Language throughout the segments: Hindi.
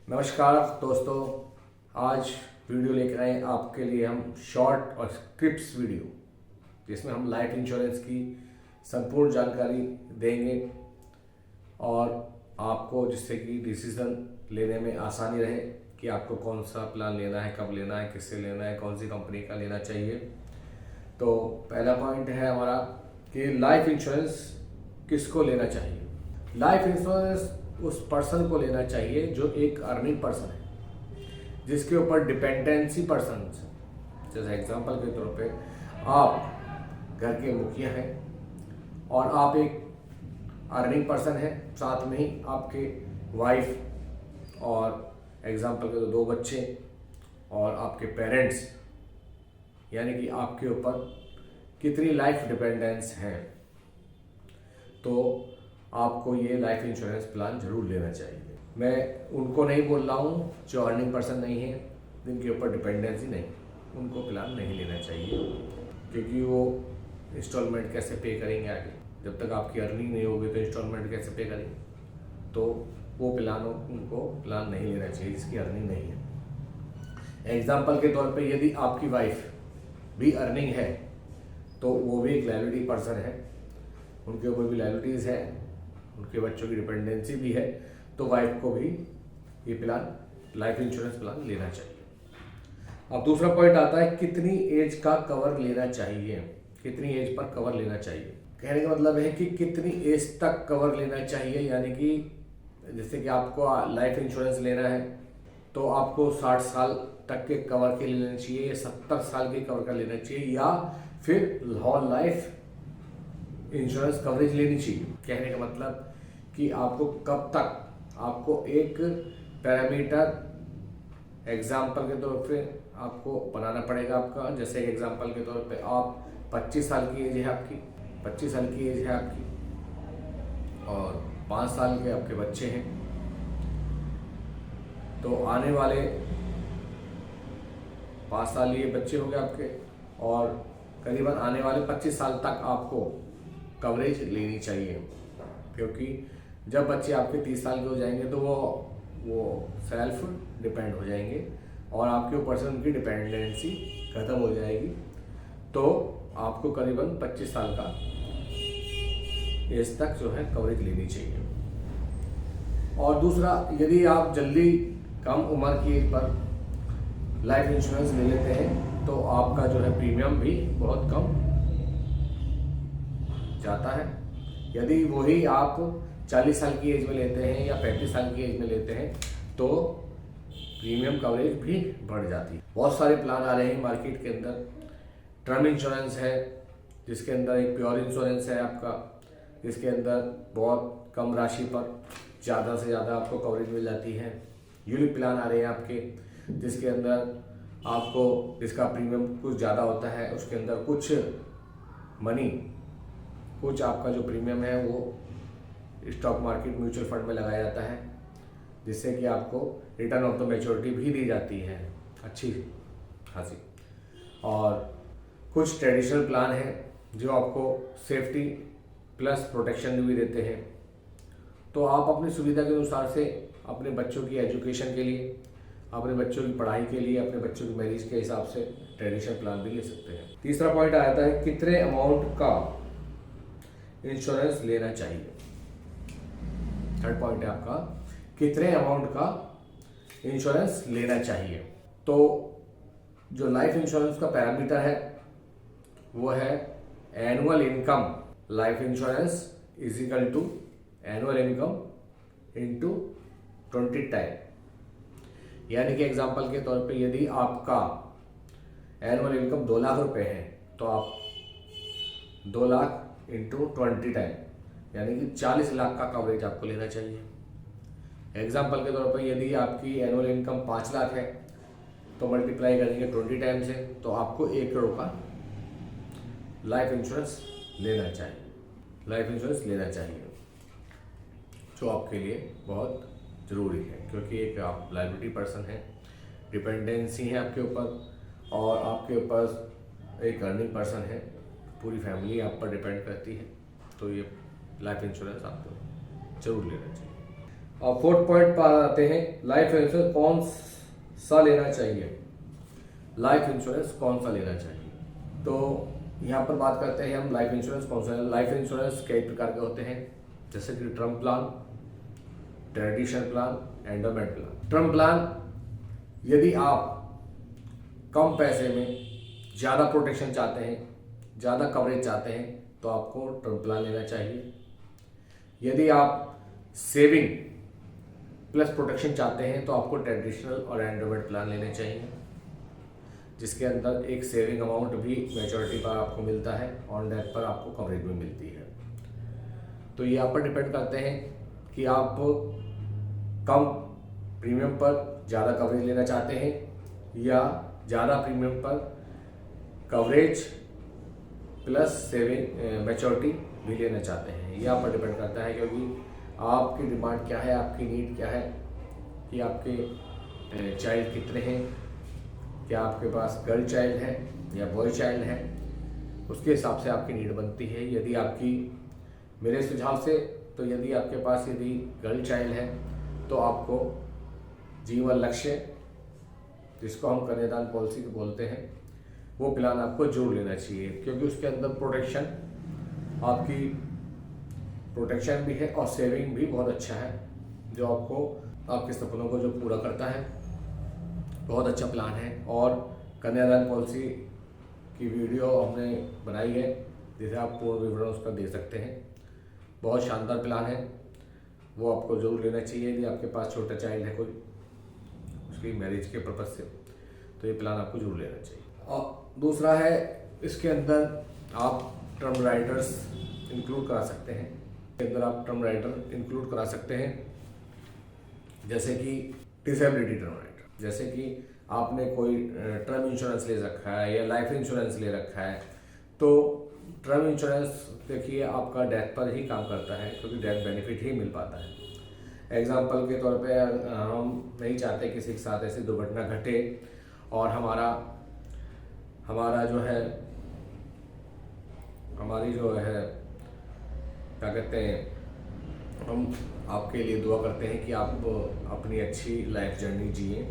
नमस्कार दोस्तों, आज वीडियो लेकर आए आपके लिए हम शॉर्ट और स्क्रिप्ट्स वीडियो, जिसमें हम लाइफ इंश्योरेंस की संपूर्ण जानकारी देंगे और आपको जिससे कि डिसीज़न लेने में आसानी रहे कि आपको कौन सा प्लान लेना है, कब लेना है, किससे लेना है, कौन सी कंपनी का लेना चाहिए। तो पहला पॉइंट है हमारा कि लाइफ इंश्योरेंस किसको लेना चाहिए। लाइफ इंश्योरेंस उस पर्सन को लेना चाहिए जो एक अर्निंग पर्सन है, जिसके ऊपर डिपेंडेंसी पर्सन, जैसे एग्जांपल के तौर पे आप घर के मुखिया हैं और आप एक अर्निंग पर्सन है, साथ में ही आपके वाइफ और एग्जांपल के दो बच्चे और आपके पेरेंट्स, यानी कि आपके ऊपर कितनी लाइफ डिपेंडेंस है, तो आपको ये लाइफ इंश्योरेंस प्लान जरूर लेना चाहिए। मैं उनको नहीं बोल रहा हूँ जो अर्निंग पर्सन नहीं है, जिनके ऊपर डिपेंडेंसी नहीं, उनको प्लान नहीं लेना चाहिए, क्योंकि वो इंस्टॉलमेंट कैसे पे करेंगे आगे। जब तक आपकी अर्निंग नहीं होगी तो इंस्टॉलमेंट कैसे पे करेंगे, तो वो प्लान उनको प्लान नहीं लेना चाहिए जिसकी अर्निंग नहीं है। एग्जाम्पल के तौर पे यदि आपकी वाइफ भी अर्निंग है तो वो भी एक लायबिलिटी पर्सन है, उनके ऊपर भी लायबिलिटीज़ है, उनके बच्चों की डिपेंडेंसी भी है, तो वाइफ को भी ये प्लान, लाइफ इंश्योरेंस प्लान लेना चाहिए। अब दूसरा पॉइंट आता है कितनी एज का कवर लेना चाहिए, कितनी एज पर कवर लेना चाहिए। कहने का मतलब है कि कितनी एज तक कवर लेना चाहिए, यानी कि जैसे कि आपको लाइफ इंश्योरेंस लेना है तो आपको 60 साल तक के कवर के लिए लेना चाहिए, या 70 साल के कवर का लेना चाहिए, या फिर होल लाइफ इंश्योरेंस कवरेज लेनी चाहिए। कहने का मतलब कि आपको कब तक, आपको एक पैरामीटर एग्जाम्पल के तौर पे आपको बनाना पड़ेगा आपका। जैसे एक एग्जाम्पल के तौर पे आप 25 साल की एज है आपकी, 25 साल की एज है आपकी और 5 साल के आपके बच्चे हैं, तो आने वाले 5 साल ये बच्चे हो गए आपके, और करीबन आने वाले 25 साल तक आपको कवरेज लेनी चाहिए, क्योंकि जब बच्चे आपके 30 साल के हो जाएंगे तो वो सेल्फ डिपेंड हो जाएंगे और आपके ऊपर से उनकी डिपेंडेंसी खत्म हो जाएगी। तो आपको करीबन 25 साल का एज तक जो है कवरेज लेनी चाहिए। और दूसरा, यदि आप जल्दी कम उम्र की एज पर लाइफ इंश्योरेंस ले लेते हैं तो आपका जो है प्रीमियम भी बहुत कम जाता है। यदि वही आप 40 साल की एज में लेते हैं या 35 साल की एज में लेते हैं तो प्रीमियम कवरेज भी बढ़ जाती है। बहुत सारे प्लान आ रहे हैं मार्केट के अंदर। टर्म इंश्योरेंस है, जिसके अंदर एक प्योर इंश्योरेंस है आपका, जिसके अंदर बहुत कम राशि पर ज़्यादा से ज़्यादा आपको कवरेज मिल जाती है। यूलिप प्लान आ रहे हैं आपके, जिसके अंदर आपको, जिसका प्रीमियम कुछ ज़्यादा होता है, उसके अंदर कुछ मनी, कुछ आपका जो प्रीमियम है वो स्टॉक मार्केट म्यूचुअल फंड में लगाया जाता है, जिससे कि आपको रिटर्न ऑफ द मैच्योरिटी भी दी जाती है अच्छी खासी। और कुछ ट्रेडिशनल प्लान हैं जो आपको सेफ्टी प्लस प्रोटेक्शन भी देते हैं। तो आप अपनी सुविधा के अनुसार से अपने बच्चों की एजुकेशन के लिए, अपने बच्चों की पढ़ाई के लिए, अपने बच्चों की मैरिज के हिसाब से ट्रेडिशनल प्लान भी ले सकते हैं। तीसरा पॉइंट आता है कितने अमाउंट का इंश्योरेंस लेना चाहिए। थर्ड पॉइंट है आपका कितने अमाउंट का इंश्योरेंस लेना चाहिए। तो जो लाइफ इंश्योरेंस का पैरामीटर है वो है annual income. Life insurance is equal to annual income into 20 time. यानी कि एग्जांपल के तौर पे यदि आपका एनुअल इनकम 2 लाख रुपए है तो आप 2 लाख इंटू 20 टाइम, यानी कि 40 लाख का कवरेज आपको लेना चाहिए। एग्जाम्पल के तौर पर यदि आपकी एनुअल इनकम 5 लाख है तो मल्टीप्लाई करेंगे 20 टाइम से, तो आपको 1 करोड़ का लाइफ इंश्योरेंस लेना चाहिए। लाइफ इंश्योरेंस लेना चाहिए, जो आपके लिए बहुत ज़रूरी है, क्योंकि एक आप लायबिलिटी पर्सन है, डिपेंडेंसी है आपके ऊपर, और आपके ऊपर एक अर्निंग पर्सन है, पूरी फैमिली आप पर डिपेंड करती है। तो ये लाइफ इंश्योरेंस आपको जरूर लेना चाहिए। और फोर्थ पॉइंट पर आते हैं, लाइफ इंश्योरेंस कौन सा लेना चाहिए। लाइफ इंश्योरेंस कौन सा लेना चाहिए, तो यहाँ पर बात करते हैं हम लाइफ इंश्योरेंस कौन सा। लाइफ इंश्योरेंस कई प्रकार के होते हैं, जैसे कि term plan, traditional plan, endowment plan. Term plan, यदि आप कम पैसे में ज़्यादा प्रोटेक्शन चाहते हैं, ज़्यादा कवरेज चाहते हैं, तो आपको टर्म प्लान लेना चाहिए। यदि आप सेविंग प्लस प्रोटेक्शन चाहते हैं तो आपको ट्रेडिशनल और एंडोमेंट प्लान लेने चाहिए, जिसके अंदर एक सेविंग अमाउंट भी मैच्योरिटी पर आपको मिलता है, ऑन डेथ पर आपको कवरेज भी मिलती है। तो ये आप पर डिपेंड करते हैं कि आप कम प्रीमियम पर ज़्यादा कवरेज लेना चाहते हैं या ज़्यादा प्रीमियम पर कवरेज प्लस सेविंग मैच्योरिटी भी लेना चाहते हैं। ये आप पर डिपेंड करता है, क्योंकि आपकी डिमांड क्या है, आपकी नीड क्या है, कि आपके चाइल्ड कितने हैं, क्या आपके पास गर्ल चाइल्ड है या बॉय चाइल्ड है, उसके हिसाब से आपकी नीड बनती है। यदि आपकी, मेरे सुझाव से तो यदि आपके पास यदि गर्ल चाइल्ड है तो आपको जीवन लक्ष्य, जिसको हम कन्यादान पॉलिसी बोलते हैं, वो प्लान आपको जरूर लेना चाहिए, क्योंकि उसके अंदर प्रोटेक्शन, आपकी प्रोटेक्शन भी है और सेविंग भी बहुत अच्छा है, जो आपको आपके सपनों को जो पूरा करता है। बहुत अच्छा प्लान है। और कन्यादान पॉलिसी की वीडियो हमने बनाई है, जिसे आप पूर्ण विवरण उसका दे सकते हैं। बहुत शानदार प्लान है, वो आपको जरूर लेना चाहिए। यदि आपके पास छोटा चाइल्ड है कोई, उसकी मैरिज के पर्पज से, तो ये प्लान आपको जरूर लेना चाहिए। और दूसरा है, इसके अंदर आप टर्म राइडर्स इंक्लूड करा सकते हैं। इसके अंदर आप टर्म राइडर इंक्लूड करा सकते हैं, जैसे कि डिसेबिलिटी टर्म राइडर। जैसे कि आपने कोई टर्म इंश्योरेंस ले रखा है या लाइफ इंश्योरेंस ले रखा है, तो टर्म इंश्योरेंस देखिए आपका डेथ पर ही काम करता है, क्योंकि डेथ बेनिफिट ही मिल पाता है। एग्जाम्पल के तौर पे हम नहीं चाहते किसी के साथ ऐसी दुर्घटना घटे और हमारा जो है, हमारी जो है क्या कहते हैं, हम आपके लिए दुआ करते हैं कि आप अपनी अच्छी लाइफ जर्नी जिए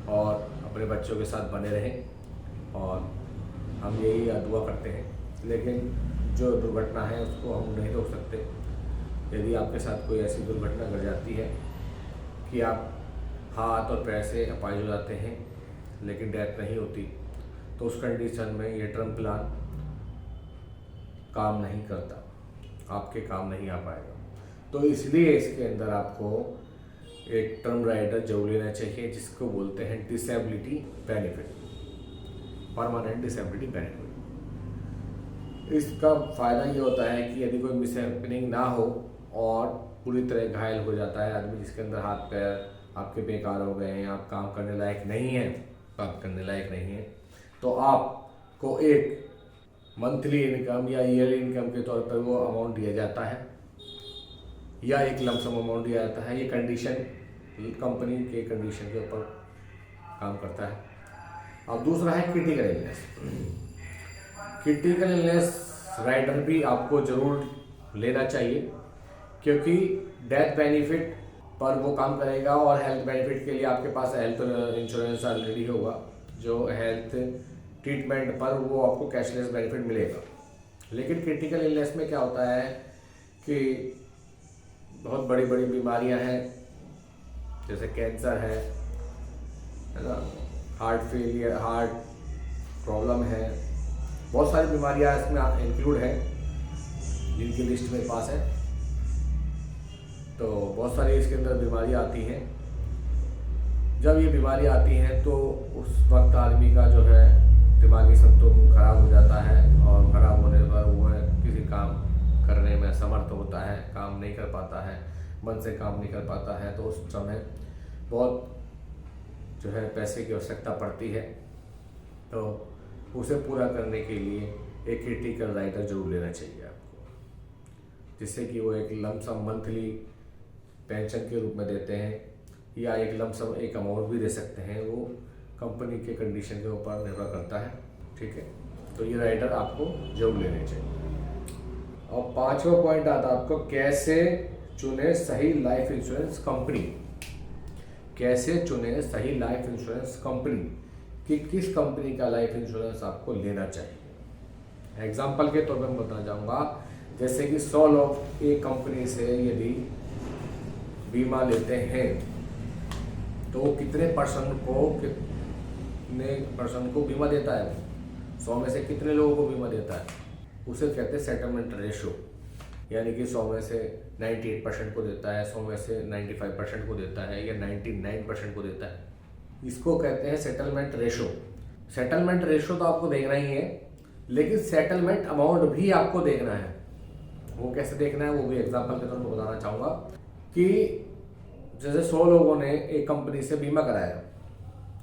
और अपने बच्चों के साथ बने रहें, और हम यही दुआ करते हैं। लेकिन जो दुर्घटना है उसको हम नहीं रोक सकते। यदि आपके साथ कोई ऐसी दुर्घटना घट जाती है कि आप हाथ और पैर से अपाहिज हो जाते हैं लेकिन डेथ नहीं होती, तो उस कंडीशन में ये टर्म प्लान काम नहीं करता, आपके काम नहीं आ पाएगा। तो इसलिए इसके अंदर आपको एक टर्म राइडर जरूर लेना चाहिए, जिसको बोलते हैं disability benefit, permanent disability benefit. इसका फ़ायदा ये होता है कि यदि कोई मिसहैपनिंग ना हो और पूरी तरह घायल हो जाता है आदमी, जिसके अंदर हाथ पैर आपके बेकार हो गए हैं, आप काम करने लायक नहीं हैं, काम करने लायक नहीं हैं, तो आपको एक मंथली इनकम या ईयरली इनकम के तौर पर वो अमाउंट दिया जाता है, या एक लमसम अमाउंट दिया जाता है। ये कंडीशन कंपनी के कंडीशन के ऊपर काम करता है। अब दूसरा है critical illness. Critical illness rider भी आपको ज़रूर लेना चाहिए, क्योंकि डेथ बेनिफिट पर वो काम करेगा और हेल्थ बेनिफिट के लिए आपके पास हेल्थ इंश्योरेंस ऑलरेडी होगा, जो हेल्थ ट्रीटमेंट पर वो आपको कैशलेस बेनिफिट मिलेगा। लेकिन क्रिटिकल इलनेस में क्या होता है कि बहुत बड़ी बड़ी बीमारियां हैं, जैसे कैंसर है ना, हार्ट फेलियर, हार्ट प्रॉब्लम है, बहुत सारी बीमारियां इसमें इंक्लूड हैं, जिनकी लिस्ट मेरे पास है। तो बहुत सारी इसके अंदर बीमारियां आती हैं। जब ये बीमारियां आती हैं तो उस वक्त आदमी का जो है दिमागी संतुलन खराब हो जाता है, और खराब होने पर वो किसी काम करने में असमर्थ होता है, काम नहीं कर पाता है, मन से काम नहीं कर पाता है। तो उस समय बहुत जो है पैसे की आवश्यकता पड़ती है, तो उसे पूरा करने के लिए एक क्रिटिकल राइडर जरूर लेना चाहिए आपको, जिससे कि वो एक लमसम मंथली पेंशन के रूप में देते हैं, या एक लमसम एक अमाउंट भी दे सकते हैं। वो कंपनी के कंडीशन के ऊपर निर्भर करता है, ठीक है। तो ये राइडर आपको जरूर लेने चाहिए। और पांचवा पॉइंट आता है आपको कैसे चुने सही लाइफ इंश्योरेंस कंपनी। कैसे चुने सही लाइफ इंश्योरेंस कंपनी, कि किस कंपनी का लाइफ इंश्योरेंस आपको लेना चाहिए। एग्जाम्पल के तौर पर मैं बताना चाहूँगा, जैसे कि 100 लोग एक कंपनी से यदि बीमा लेते हैं तो कितने पर्सन को बीमा देता है, 100 में से कितने लोगों को बीमा देता है, उसे कहते हैं सेटलमेंट रेशो। यानी कि 100 में से 98% को देता है, 100 में से 95% को देता है, या 99% को देता है, इसको कहते हैं सेटलमेंट रेशो। सेटलमेंट रेशो तो आपको देखना ही है, लेकिन सेटलमेंट अमाउंट भी आपको देखना है। वो कैसे देखना है वो भी एग्जांपल के तौर पर बताना चाहूँगा कि जैसे 100 लोगों ने एक कंपनी से बीमा कराया,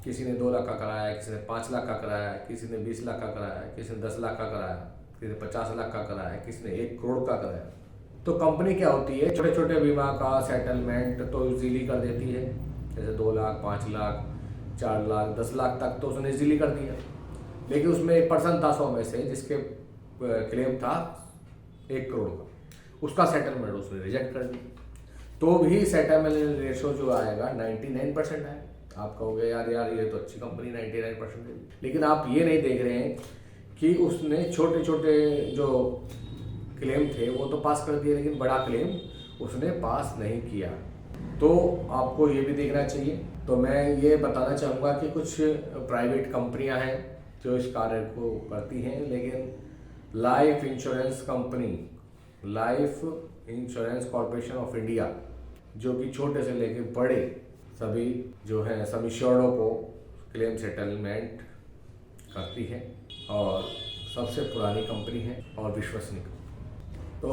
किसी ने 2 लाख का कराया, किसी ने 5 लाख का कराया, किसी ने 20 लाख का कराया, किसी ने 10 लाख का कराया, किसी ने 50 लाख का कराया, किसी ने 1 करोड़ का कराया। तो कंपनी क्या होती है, छोटे छोटे बीमा का सेटलमेंट तो इजीली कर देती है, जैसे 2 लाख, 5 लाख, 4 लाख, 10 लाख तक तो उसने इजीली कर दिया। लेकिन उसमें एक पर्सन था 100 में से जिसके क्लेम था 1 करोड़ का, उसका सेटलमेंट उसने रिजेक्ट कर दिया। तो भी सेटलमेंट रेशो जो आएगा 99% है। आप कहोगे यार ये तो अच्छी कंपनी 99% है, लेकिन आप ये नहीं देख रहे हैं कि उसने छोटे छोटे जो क्लेम थे वो तो पास कर दिए, लेकिन बड़ा क्लेम उसने पास नहीं किया। तो आपको ये भी देखना चाहिए। तो मैं ये बताना चाहूँगा कि कुछ प्राइवेट कंपनियां हैं जो इस कार्य को करती हैं, लेकिन life insurance company, life insurance corporation of India, जो कि छोटे से लेकर बड़े सभी जो हैं सम इंश्योर्डों को क्लेम सेटलमेंट करती है और सबसे पुरानी कंपनी है और विश्वसनीय। तो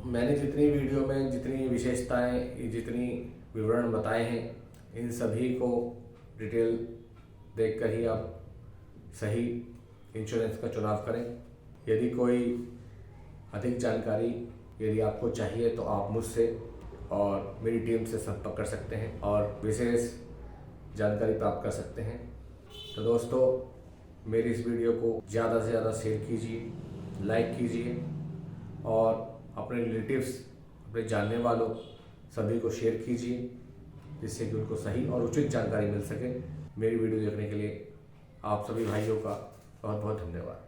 मैंने जितनी वीडियो में जितनी विशेषताएं, जितनी विवरण बताए हैं, इन सभी को डिटेल देखकर ही आप सही इंश्योरेंस का चुनाव करें। यदि कोई अधिक जानकारी यदि आपको चाहिए तो आप मुझसे और मेरी टीम से संपर्क कर सकते हैं और विशेष जानकारी प्राप्त कर सकते हैं। तो दोस्तों, मेरी इस वीडियो को ज़्यादा से ज़्यादा शेयर कीजिए, लाइक कीजिए और अपने रिलेटिव्स, अपने जानने वालों सभी को शेयर कीजिए, जिससे कि उनको सही और उचित जानकारी मिल सके। मेरी वीडियो देखने के लिए आप सभी भाइयों का बहुत बहुत धन्यवाद।